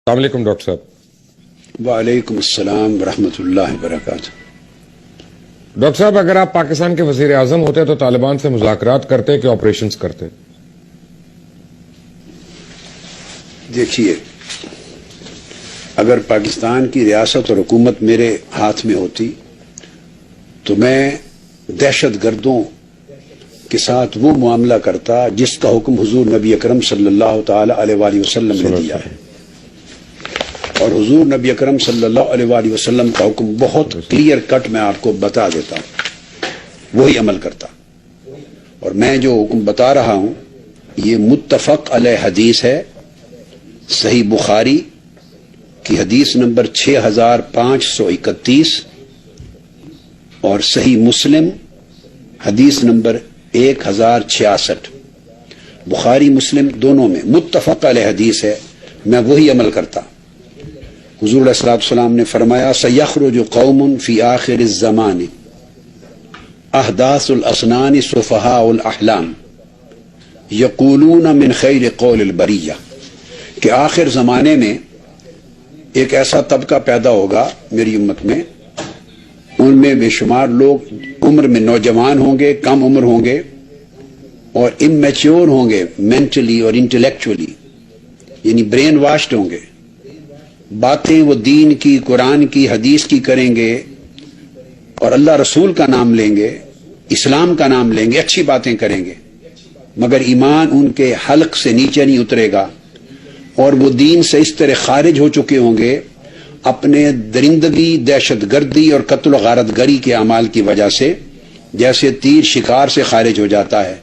السلام علیکم ڈاکٹر صاحب۔ وعلیکم السلام ورحمۃ اللہ وبرکاتہ۔ ڈاکٹر صاحب، اگر آپ پاکستان کے وزیر اعظم ہوتے تو طالبان سے مذاکرات کرتے کہ آپریشنز کرتے؟ دیکھیے، اگر پاکستان کی ریاست اور حکومت میرے ہاتھ میں ہوتی تو میں دہشت گردوں کے ساتھ وہ معاملہ کرتا جس کا حکم حضور نبی اکرم صلی اللہ تعالی علیہ وآلہ وسلم نے دیا ہے، اور حضور نبی اکرم صلی اللہ علیہ وآلہ وسلم کا حکم بہت کلیئر کٹ میں آپ کو بتا دیتا ہوں، وہی عمل کرتا۔ اور میں جو حکم بتا رہا ہوں یہ متفق علیہ حدیث ہے، صحیح بخاری کی حدیث نمبر 6531 اور صحیح مسلم حدیث نمبر 1066۔ بخاری مسلم دونوں میں متفق علیہ حدیث ہے، میں وہی عمل کرتا۔ حضور علیہ الصلوۃ والسلام نے فرمایا سیخرج قوم فی آخر الزمان احداث الاسنان سفہاء الاحلام یقولون من خیر قول البریہ، کہ آخر زمانے میں ایک ایسا طبقہ پیدا ہوگا میری امت میں، ان میں بے شمار لوگ عمر میں نوجوان ہوں گے، کم عمر ہوں گے، اور اممیچیور ہوں گے مینٹلی اور انٹلیکچولی، یعنی برین واشڈ ہوں گے، باتیں وہ دین کی، قرآن کی، حدیث کی کریں گے اور اللہ رسول کا نام لیں گے، اسلام کا نام لیں گے، اچھی باتیں کریں گے، مگر ایمان ان کے حلق سے نیچے نہیں اترے گا، اور وہ دین سے اس طرح خارج ہو چکے ہوں گے اپنے درندگی، دہشت گردی اور قتل و غارت گری کے اعمال کی وجہ سے، جیسے تیر شکار سے خارج ہو جاتا ہے۔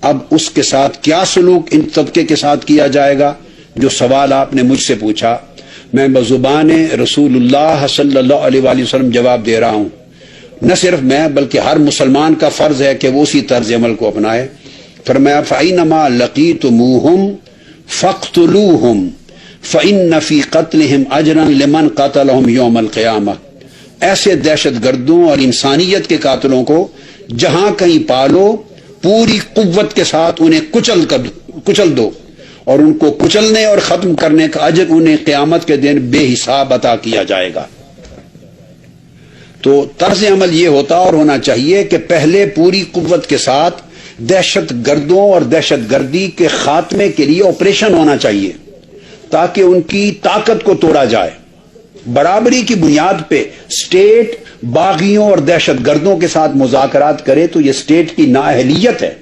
اب اس کے ساتھ کیا سلوک ان طبقے کے ساتھ کیا جائے گا، جو سوال آپ نے مجھ سے پوچھا، میں بزبان رسول اللہ صلی اللہ علیہ وآلہ وسلم جواب دے رہا ہوں۔ نہ صرف میں بلکہ ہر مسلمان کا فرض ہے کہ وہ اسی طرز عمل کو اپنائے۔ فرمایا فَإِنَّمَا لَقِيتُمُوهُمْ فَاقْتُلُوهُمْ فَإِنَّ فِي قَتْلِهِمْ أَجْرًا لِمَنْ قَتَلَهُمْ يَوْمَ الْقِيَامَةِ، ایسے دہشت گردوں اور انسانیت کے قاتلوں کو جہاں کہیں پالو، پوری قوت کے ساتھ انہیں کچل دو، اور ان کو کچلنے اور ختم کرنے کا اجر انہیں قیامت کے دن بے حساب عطا کیا جائے گا۔ تو طرز عمل یہ ہوتا اور ہونا چاہیے کہ پہلے پوری قوت کے ساتھ دہشت گردوں اور دہشت گردی کے خاتمے کے لیے آپریشن ہونا چاہیے، تاکہ ان کی طاقت کو توڑا جائے۔ برابری کی بنیاد پہ اسٹیٹ باغیوں اور دہشت گردوں کے ساتھ مذاکرات کرے تو یہ اسٹیٹ کی نااہلیت ہے۔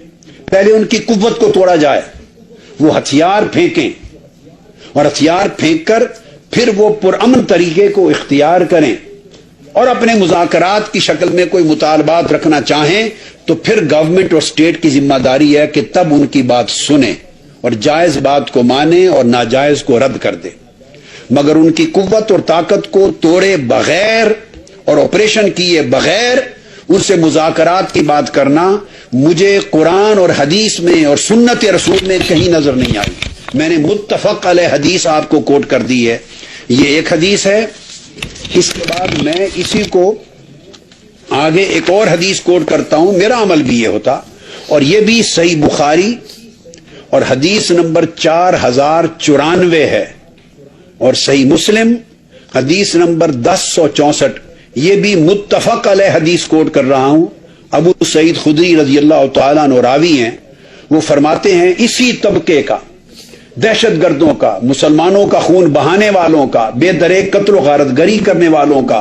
پہلے ان کی قوت کو توڑا جائے، وہ ہتھیار پھینکیں، اور ہتھیار پھینک کر پھر وہ پرامن طریقے کو اختیار کریں، اور اپنے مذاکرات کی شکل میں کوئی مطالبات رکھنا چاہیں تو پھر گورنمنٹ اور اسٹیٹ کی ذمہ داری ہے کہ تب ان کی بات سنیں اور جائز بات کو مانیں اور ناجائز کو رد کر دیں، مگر ان کی قوت اور طاقت کو توڑے بغیر اور آپریشن کیے بغیر ان سے مذاکرات کی بات کرنا مجھے قرآن اور حدیث میں اور سنت رسول میں کہیں نظر نہیں آئی۔ میں نے متفق علیہ حدیث آپ کو کوٹ کر دی ہے، یہ ایک حدیث ہے۔ اس کے بعد میں اسی کو آگے ایک اور حدیث کوٹ کرتا ہوں، میرا عمل بھی یہ ہوتا، اور یہ بھی صحیح بخاری اور حدیث نمبر 4094 ہے، اور صحیح مسلم حدیث نمبر 1064، یہ بھی متفق علیہ حدیث کوٹ کر رہا ہوں۔ ابو سعید خدری رضی اللہ تعالیٰ عنہ راوی ہیں، وہ فرماتے ہیں اسی طبقے کا، دہشت گردوں کا، مسلمانوں کا خون بہانے والوں کا، بے دریغ قتل و غارت گری کرنے والوں کا،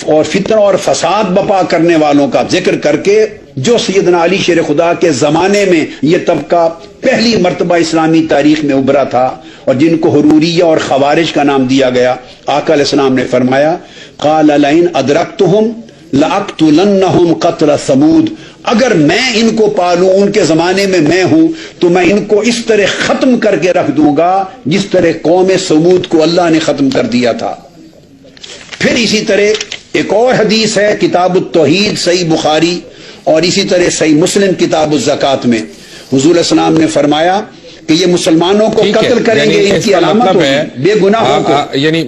اور فتنہ اور فساد بپا کرنے والوں کا ذکر کر کے، جو سیدنا علی شیر خدا کے زمانے میں یہ طبقہ پہلی مرتبہ اسلامی تاریخ میں ابھرا تھا، اور جن کو حروریہ اور خوارج کا نام دیا گیا، آقا علیہ السلام نے فرمایا قال لئن ادرکتہم لأقتلنہم قتل ثمود، اگر میں ان کو پالوں، ان کے زمانے میں میں ہوں تو میں ان کو اس طرح ختم کر کے رکھ دوں گا جس طرح قوم ثمود کو اللہ نے ختم کر دیا تھا۔ پھر اسی طرح ایک اور حدیث ہے کتاب التوحید صحیح بخاری اور اسی طرح صحیح مسلم کتاب الزکوٰۃ میں، حضور علیہ السلام نے فرمایا کہ یہ مسلمانوں کو قتل کریں گے، ان کی علامت ہوگی بے گناہوں کو، یعنی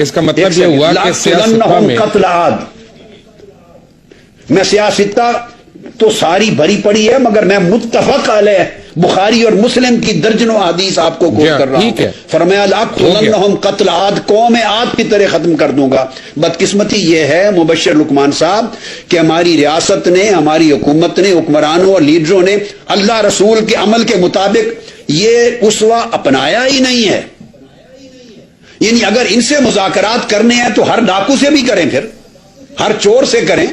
اس کا مطلب یہ ہوا کہ سیاستہ میں قتل عاد، میں سیاستہ تو ساری بھری پڑی ہے، مگر میں متفق علیہ बुखारी और मुस्लिम की दर्जनों हदीस आपको कोट कर रहा हूं। फरमाया लाकुल्लहुम कत्ल आद, कौम आद की तरह खत्म कर दूंगा। बदकिस्मती ये है मुबश्शिर लुकमान साहब कि हमारी रियासत ने, हमारी हुकूमत ने, हुक्मरानों और लीडरों ने अल्लाह रसूल के अमल के मुताबिक ये उसवा अपनाया ही नहीं है। यानी अगर इनसे मुज़ाकरात करने हैं तो हर डाकू से भी करें, फिर हर चोर से करें,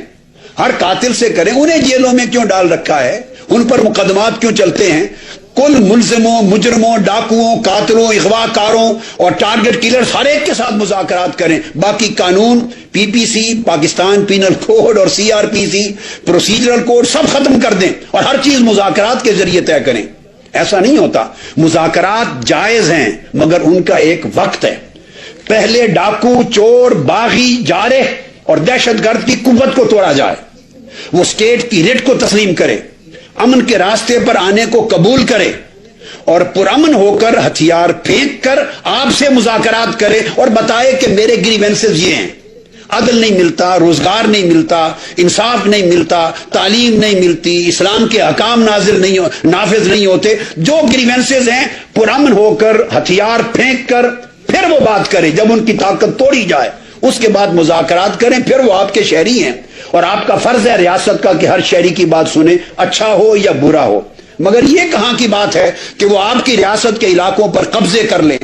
हर कातिल से करें। उन्हें जेलों में क्यों डाल रखा है, उन पर मुकदमात क्यों चलते हैं? कुल मुल्जिमों, मुजरमों, डाकुओं, कातिलों, अगवाकारों और टारगेट किलर्स हर एक के साथ मुज़ाकरात करें। बाकी कानून, पीपीसी, पाकिस्तान पीनल कोड और सीआरपीसी, प्रोसीजरल कोड सब खत्म कर दें और हर चीज मुज़ाकरात के जरिए तय करें। ऐसा नहीं होता। मुज़ाकरात जायज हैं मगर उनका एक वक्त है। पहले डाकू, चोर, बागी, जारे और दहशतगर्द की कुव्वत को तोड़ा जाए, वो स्टेट की रिट को तस्लीम करे, अमन के रास्ते पर आने को कबूल करे और पुरअमन होकर हथियार फेंक कर आपसे मुज़ाकरात करे और बताए कि मेरे ग्रीवेंसेस ये हैं। अदल नहीं मिलता, रोजगार नहीं मिलता, इंसाफ नहीं मिलता, तालीम नहीं मिलती, इस्लाम के अहकाम नाफिज नहीं होते। जो ग्रीवेंसेस हैं पुरअमन होकर हथियार फेंक कर फिर वो बात करें। जब उनकी ताकत तोड़ी जाए उसके बाद मुज़ाकरात करें, फिर वो आपके शहरी हैं और आपका फर्ज है रियासत का कि हर शहरी की बात सुने, अच्छा हो या बुरा हो। मगर ये कहां की बात है कि वो आपकी रियासत के इलाकों पर कब्जे कर लें।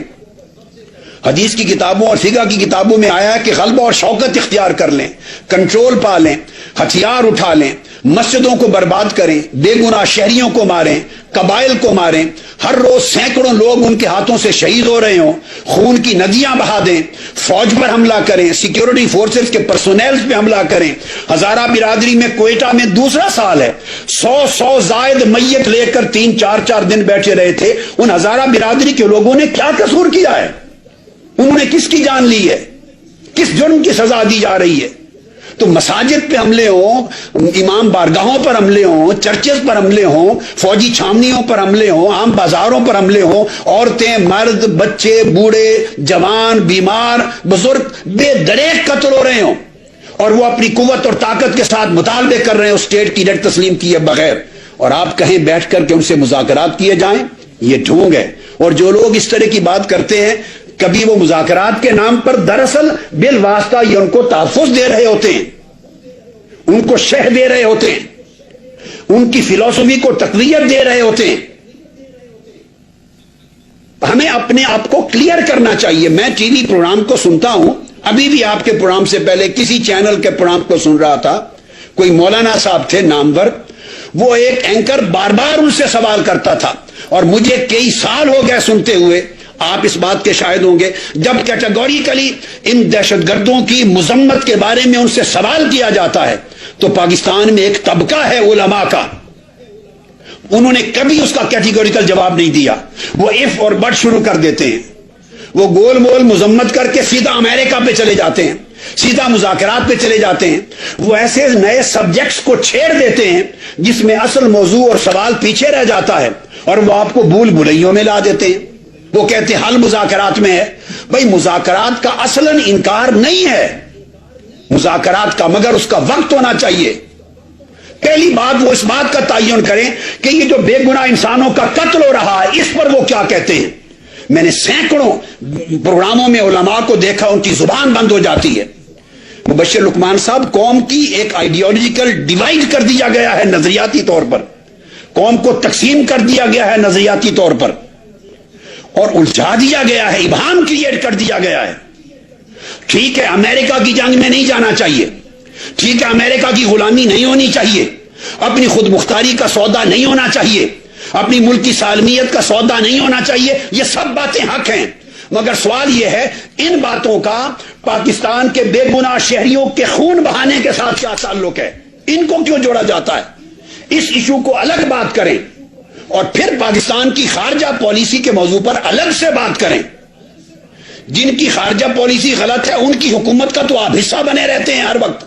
हदीस की किताबों और फिक़ह की किताबों में आया है कि गलबा और शौकत इख्तियार कर लें, कंट्रोल पा लें, हथियार उठा लें, मस्जिदों को बर्बाद करें, बेगुनाह शहरियों को मारें, कबाइल को मारें, हर रोज सैकड़ों लोग उनके हाथों से शहीद हो रहे हों, खून की नदियां बहा दें, फौज पर हमला करें, सिक्योरिटी फोर्सेस के पर्सोनेल्स पे हमला करें। हजारा बिरादरी में कोयटा में दूसरा साल है 100 जायद मैयत लेकर 3-4 दिन बैठे रहे थे। उन हजारा बिरादरी के लोगों ने क्या कसूर किया है? उन्होंने किसकी जान ली है? किस जुर्म की सजा दी जा रही है? तो मसाजिद पे हमले हों, इमाम बारगाहों पर हमले हों, चर्चेस पर हमले हों, फौजी छावनियों पर हमले हों, आम बाजारों पर हमले हों, औरतें, मर्द, बच्चे, बूढ़े, जवान, बीमार, बुजुर्ग बेदरेक कत्ल हो रहे हों और वो अपनी कुव्वत और ताकत के साथ मुतालबे कर रहे हो स्टेट की रेट तस्लीम किए बगैर, और आप कहें बैठ करके उनसे मुज़ाकरात किए जाएं? ये ढोंग है। और जो लोग इस तरह की बात करते हैं, कभी वो मुज़ाकरात के नाम पर दरअसल बिल वास्ता ये उनको तहफ़्फ़ुज़ दे रहे होते हैं, उनको शह दे रहे होते हैं, उनकी फिलॉसफी को तक़वियत दे रहे होते हैं। हमें अपने आप को क्लियर करना चाहिए। मैं टीवी प्रोग्राम को सुनता हूं, अभी भी आपके प्रोग्राम से पहले किसी चैनल के प्रोग्राम को सुन रहा था, कोई मौलाना साहब थे नामवर, वो एक एंकर बार बार उनसे सवाल करता था और मुझे कई साल हो गए सुनते हुए। आप इस बात के शाहिद होंगे, जब कैटेगोरिकली इन दहशतगर्दों की मुजम्मत के बारे में उनसे सवाल किया जाता है तो पाकिस्तान में एक तबका है उलमा का, उन्होंने कभी उसका कैटेगोरिकल जवाब नहीं दिया। वो इफ और बट शुरू कर देते हैं, वो गोल मोल मुजम्मत करके सीधा अमेरिका पे चले जाते हैं, सीधा मुज़ाकरात पे चले जाते हैं। वो ऐसे नए सब्जेक्ट्स को छेड़ देते हैं जिसमें असल मौजू और सवाल पीछे रह जाता है और वो आपको भूल भुलैयों में ला देते हैं। वो कहते हैं हल मुज़ाकरात में है। भाई मुज़ाकरात का असलन इनकार नहीं है मुज़ाकरात का, मगर उसका वक्त होना चाहिए। पहली बात वो इस बात का तयन करें कि ये जो बेगुनाह इंसानों का कत्ल हो रहा है इस पर वो क्या कहते हैं। मैंने सैकड़ों प्रोग्रामों में उलमा को देखा, उनकी जुबान बंद हो जाती है। मुबश्शिर लुकमान साहब, कौम की एक आइडियोलॉजिकल डिवाइड कर दिया गया है नजरियाती तौर पर, कौम को तकसीम कर दिया गया है नजरियाती तौर पर और उलझा दिया गया है, इबहाम क्रिएट कर दिया गया है। ठीक है, अमेरिका की जंग में नहीं जाना चाहिए, ठीक है, अमेरिका की गुलामी नहीं होनी चाहिए, अपनी खुद मुख्तारी का सौदा नहीं होना चाहिए, अपनी मुल्क की सालमियत का सौदा नहीं होना चाहिए, ये सब बातें हक हैं। मगर सवाल यह है इन बातों का पाकिस्तान के बेगुनाह शहरियों के खून बहाने के साथ क्या ताल्लुक है, इनको क्यों जोड़ा जाता है? इस इशू को अलग बात करें और फिर पाकिस्तान की खारजा पॉलिसी के मौजू पर अलग से बात करें। जिनकी खारजा पॉलिसी गलत है उनकी हुकूमत का तो आप हिस्सा बने रहते हैं हर वक्त।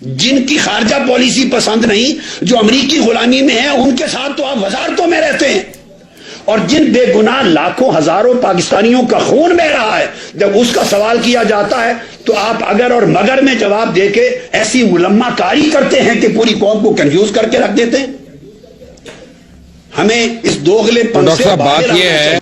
जिनकी खारजा पॉलिसी पसंद नहीं, जो अमरीकी गुलामी में है, उनके साथ तो आप वजारतों में रहते हैं। और जिन बेगुनाह लाखों हजारों पाकिस्तानियों का खून बह रहा है, जब उसका सवाल किया जाता है तो आप अगर और मगर में जवाब देके ऐसी मुलम्मा कारी करते हैं कि पूरी कौम को कंफ्यूज करके रख देते हैं। ہمیں اس دوغلے تو پن ڈاکٹر سے صاحب باہر بات یہ آنا ہے چاہیے۔